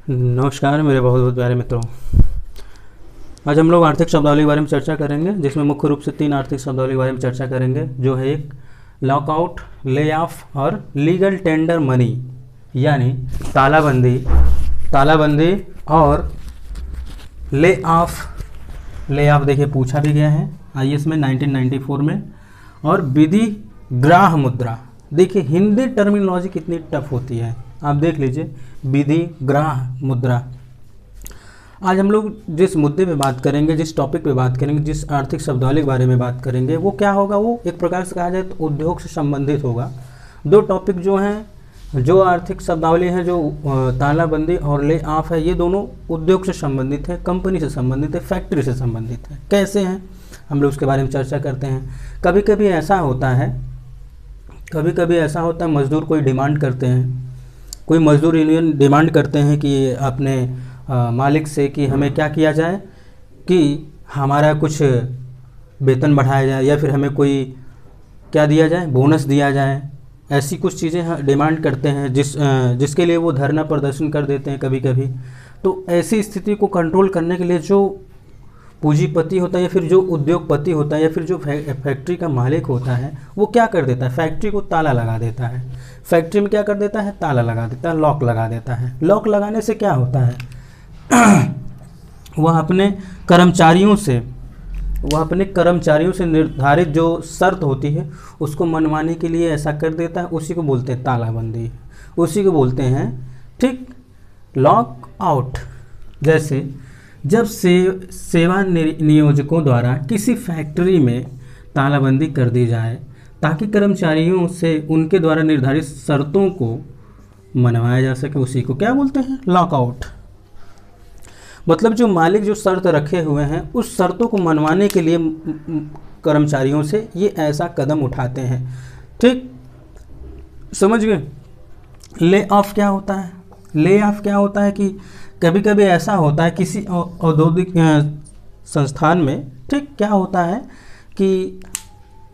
नमस्कार मेरे बहुत बहुत प्यारे मित्रों। आज हम लोग आर्थिक शब्दावली के बारे में चर्चा करेंगे, जिसमें मुख्य रूप से 3 आर्थिक शब्दावली के बारे में चर्चा करेंगे, जो है एक लॉकआउट, ले ऑफ और लीगल टेंडर मनी, यानी तालाबंदी और ले ऑफ। ले ऑफ देखिए पूछा भी गया है आईएएस में 1994 में। और विधि ग्राह मुद्रा, देखिए हिंदी टर्मिनोलॉजी कितनी टफ होती है, आप देख लीजिए। विधि ग्राह मुद्रा। आज हम लोग जिस मुद्दे पे बात करेंगे, जिस टॉपिक पे बात करेंगे, जिस आर्थिक शब्दावली के बारे में बात करेंगे, वो क्या होगा, वो एक प्रकार से कहा जाए तो उद्योग से संबंधित होगा। 2 टॉपिक जो हैं, जो आर्थिक शब्दावली है, जो तालाबंदी और ले ऑफ है, ये दोनों उद्योग से संबंधित है, कंपनी से संबंधित है, फैक्ट्री से संबंधित है। कैसे हैं हम लोग उसके बारे में चर्चा करते हैं। कभी कभी ऐसा होता है मजदूर कोई डिमांड करते हैं, कोई मजदूर यूनियन डिमांड करते हैं कि अपने मालिक से कि हमें क्या किया जाए, कि हमारा कुछ वेतन बढ़ाया जाए, या फिर हमें कोई क्या दिया जाए, बोनस दिया जाए। ऐसी कुछ चीज़ें डिमांड करते हैं जिसके लिए वो धरना प्रदर्शन कर देते हैं कभी कभी। तो ऐसी स्थिति को कंट्रोल करने के लिए जो पूंजीपति होता है, या फिर जो उद्योगपति होता है, या फिर जो फैक्ट्री का मालिक होता है, वो क्या कर देता है, फैक्ट्री को ताला लगा देता है। फैक्ट्री में क्या कर देता है, ताला लगा देता है, लॉक लगा देता है। लॉक लगाने से क्या होता है वह अपने कर्मचारियों से निर्धारित जो शर्त होती है उसको मनवाने के लिए ऐसा कर देता है। उसी को बोलते हैं तालाबंदी, उसी को बोलते हैं ठीक लॉक आउट। जैसे जब सेवा नियोजकों द्वारा किसी फैक्ट्री में तालाबंदी कर दी जाए ताकि कर्मचारियों से उनके द्वारा निर्धारित शर्तों को मनवाया जा सके, उसी को क्या बोलते हैं, लॉकआउट। मतलब जो मालिक जो शर्त रखे हुए हैं, उस शर्तों को मनवाने के लिए कर्मचारियों से ये ऐसा कदम उठाते हैं। ठीक, समझ गए। ले ऑफ क्या होता है, ले ऑफ क्या होता है कि कभी कभी ऐसा होता है किसी औद्योगिक संस्थान में, ठीक, क्या होता है कि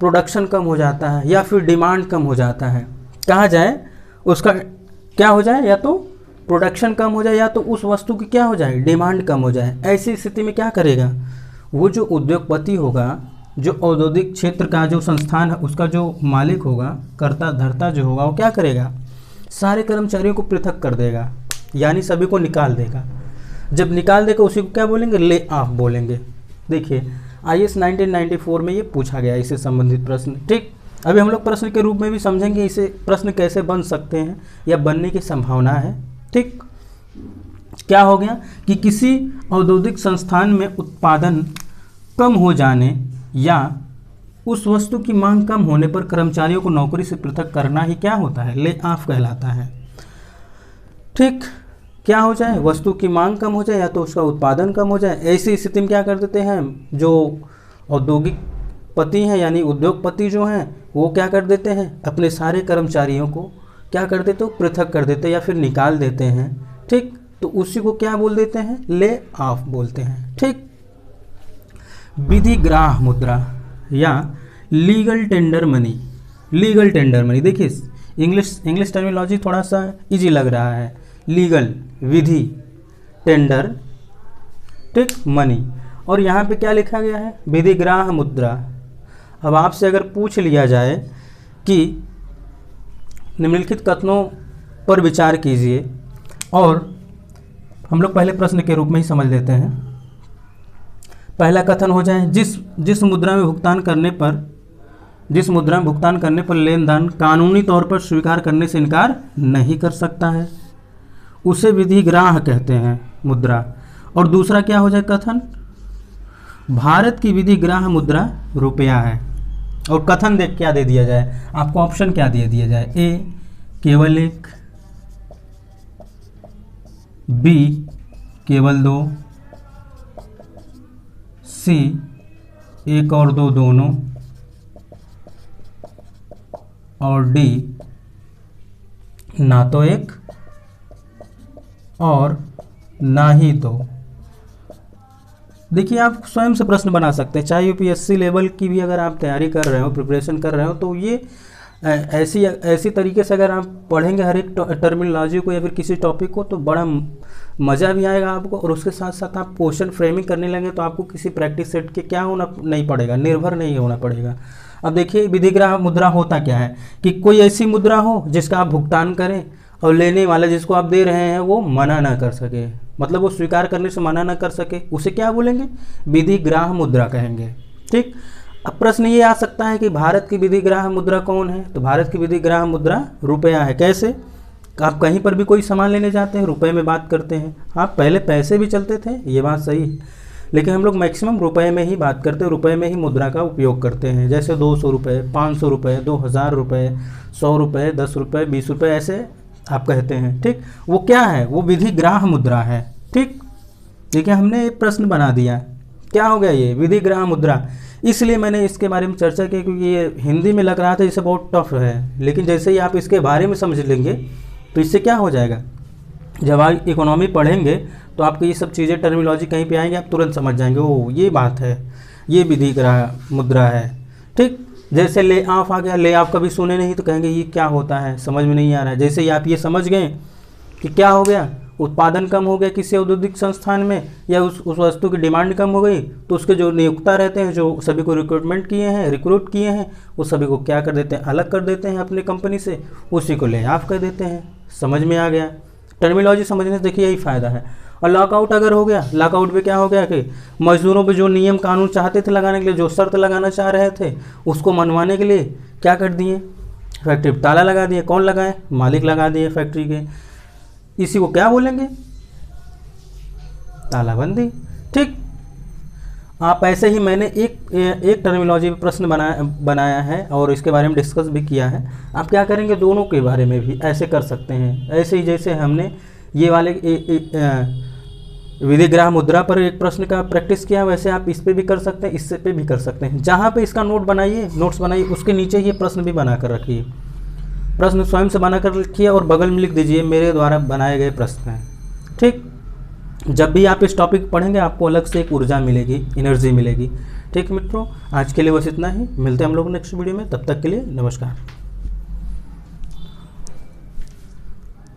प्रोडक्शन कम हो जाता है, या फिर डिमांड कम हो जाता है। कहा जाए उसका क्या हो जाए, या तो प्रोडक्शन कम हो जाए, या तो उस वस्तु की क्या हो जाए, डिमांड कम हो जाए। ऐसी स्थिति में क्या करेगा वो जो उद्योगपति होगा, जो औद्योगिक क्षेत्र का जो संस्थान है, उसका जो मालिक होगा, कर्ता धर्ता जो होगा, वो क्या करेगा, सारे कर्मचारियों को पृथक कर देगा, यानी सभी को निकाल देगा। जब निकाल देगा उसी को क्या बोलेंगे, ले ऑफ बोलेंगे। देखिए आईएएस 1994 में ये पूछा गया इससे संबंधित प्रश्न। ठीक, अभी हम लोग प्रश्न के रूप में भी समझेंगे इसे, प्रश्न कैसे बन सकते हैं या बनने की संभावना है। ठीक, क्या हो गया कि किसी औद्योगिक संस्थान में उत्पादन कम हो जाने या उस वस्तु की मांग कम होने पर कर्मचारियों को नौकरी से पृथक करना ही क्या होता है, ले ऑफ कहलाता है। ठीक, क्या हो जाए, वस्तु की मांग कम हो जाए या तो उसका उत्पादन कम हो जाए। ऐसी स्थिति में क्या कर देते हैं, जो औद्योगिक पति हैं यानी उद्योगपति जो हैं, वो क्या कर देते हैं, अपने सारे कर्मचारियों को क्या कर देते हो, पृथक कर देते हैं या फिर निकाल देते हैं। ठीक, तो उसी को क्या बोल देते हैं, ले ऑफ बोलते हैं। ठीक, विधि ग्राह मुद्रा या legal tender money. Legal tender money, देखिए इंग्लिश टर्मिनोलॉजी थोड़ा सा इजी लग रहा है। लीगल विधि, टेंडर, ठीक, मनी, और यहाँ पे क्या लिखा गया है, विधि ग्राह मुद्रा। अब आपसे अगर पूछ लिया जाए कि निम्नलिखित कथनों पर विचार कीजिए, और हम लोग पहले प्रश्न के रूप में ही समझ लेते हैं। पहला कथन हो जाए, जिस मुद्रा में भुगतान करने पर लेनदार कानूनी तौर पर स्वीकार करने से इनकार नहीं कर सकता है, उसे विधि ग्राह कहते हैं मुद्रा। और दूसरा क्या हो जाए कथन, भारत की विधि ग्राह मुद्रा रुपया है। और कथन देख क्या दे दिया जाए आपको, ऑप्शन क्या दे दिया जाए, ए केवल 1, बी केवल 2, सी 1 और 2 दोनों, और डी ना तो 1 और ना ही 2। देखिए आप स्वयं से प्रश्न बना सकते हैं, चाहे यूपीएससी लेवल की भी अगर आप तैयारी कर रहे हो, प्रिपरेशन कर रहे हो, तो ये ऐसी तरीके से अगर आप पढ़ेंगे हर एक टर्मिनोलॉजी को या फिर किसी टॉपिक को, तो बड़ा मज़ा भी आएगा आपको, और उसके साथ साथ आप क्वेश्चन फ्रेमिंग करने लगे तो आपको किसी प्रैक्टिस सेट के क्या होना नहीं पड़ेगा, निर्भर नहीं होना पड़ेगा। अब देखिए विधिग्राह मुद्रा होता क्या है कि कोई ऐसी मुद्रा हो जिसका आप भुगतान करें और लेने वाला जिसको आप दे रहे हैं वो मना ना कर सके, मतलब वो स्वीकार करने से मना ना कर सके, उसे क्या बोलेंगे, विधिग्राह मुद्रा कहेंगे। ठीक, अब प्रश्न ये आ सकता है कि भारत की विधिग्राह मुद्रा कौन है, तो भारत की विधिग्राह मुद्रा रुपया है। कैसे, आप कहीं पर भी कोई सामान लेने जाते हैं रुपए में बात करते हैं, आप पहले पैसे भी चलते थे, ये बात सही है, लेकिन हम लोग मैक्सिमम रुपए में ही बात करते हैं, रुपए में ही मुद्रा का उपयोग करते हैं। जैसे 200 रुपये, 500 रुपये, 2000 रुपये, 100 रुपये, 10 रुपये, 20 रुपये, ऐसे आप कहते हैं। ठीक, वो क्या है, वो विधिग्राह मुद्रा है। ठीक, देखिए हमने एक प्रश्न बना दिया, क्या हो गया ये विधिग्राह मुद्रा, इसलिए मैंने इसके बारे में चर्चा की क्योंकि ये हिंदी में लग रहा था इसे बहुत टफ है, लेकिन जैसे ही आप इसके बारे में समझ लेंगे तो इससे क्या हो जाएगा, जब आप इकोनॉमी पढ़ेंगे तो आपको ये सब चीज़ें टर्मिनोलॉजी कहीं पे आएंगे, आप तुरंत समझ जाएंगे, ओ ये बात है, ये विधिग्राह मुद्रा है। ठीक, जैसे ले ऑफ आ गया, ले ऑफ कभी सुने नहीं तो कहेंगे ये क्या होता है, समझ में नहीं आ रहा है। जैसे ही आप ये समझ गए कि क्या हो गया, उत्पादन कम हो गया किसी औद्योगिक संस्थान में, या उस वस्तु की डिमांड कम हो गई, तो उसके जो नियोक्ता रहते हैं, जो सभी को रिक्रूट किए हैं, वो सभी को क्या कर देते हैं, अलग कर देते हैं अपनी कंपनी से, उसी को ले ऑफ कर देते हैं। समझ में आ गया, टर्मिनोलॉजी समझने से देखिए यही फ़ायदा है। और लॉकआउट अगर हो गया, लॉकआउट में क्या हो गया कि मजदूरों पे जो नियम कानून चाहते थे लगाने के लिए, जो शर्त लगाना चाह रहे थे, उसको मनवाने के लिए क्या कर दिए, फैक्ट्री पर ताला लगा दिए। कौन लगाए, मालिक लगा दिए फैक्ट्री के, इसी को क्या बोलेंगे, तालाबंदी। ठीक, आप ऐसे ही मैंने एक टर्मिनोलॉजी पे प्रश्न बनाया है और इसके बारे में डिस्कस भी किया है। आप क्या करेंगे, दोनों के बारे में भी ऐसे कर सकते हैं। ऐसे ही जैसे हमने ये वाले विधिग्राह मुद्रा पर एक प्रश्न का प्रैक्टिस किया, वैसे आप इस पे भी कर सकते हैं, इससे पे भी कर सकते हैं। जहाँ पे इसका नोट्स बनाइए, उसके नीचे ये प्रश्न भी बना कर रखिए, प्रश्न स्वयं से बना कर लिखिए और बगल में लिख दीजिए मेरे द्वारा बनाए गए प्रश्न हैं। ठीक, जब भी आप इस टॉपिक पढ़ेंगे आपको अलग से एक ऊर्जा मिलेगी, एनर्जी मिलेगी। ठीक मित्रों, आज के लिए बस इतना ही, मिलते हैं हम लोग नेक्स्ट वीडियो में, तब तक के लिए नमस्कार।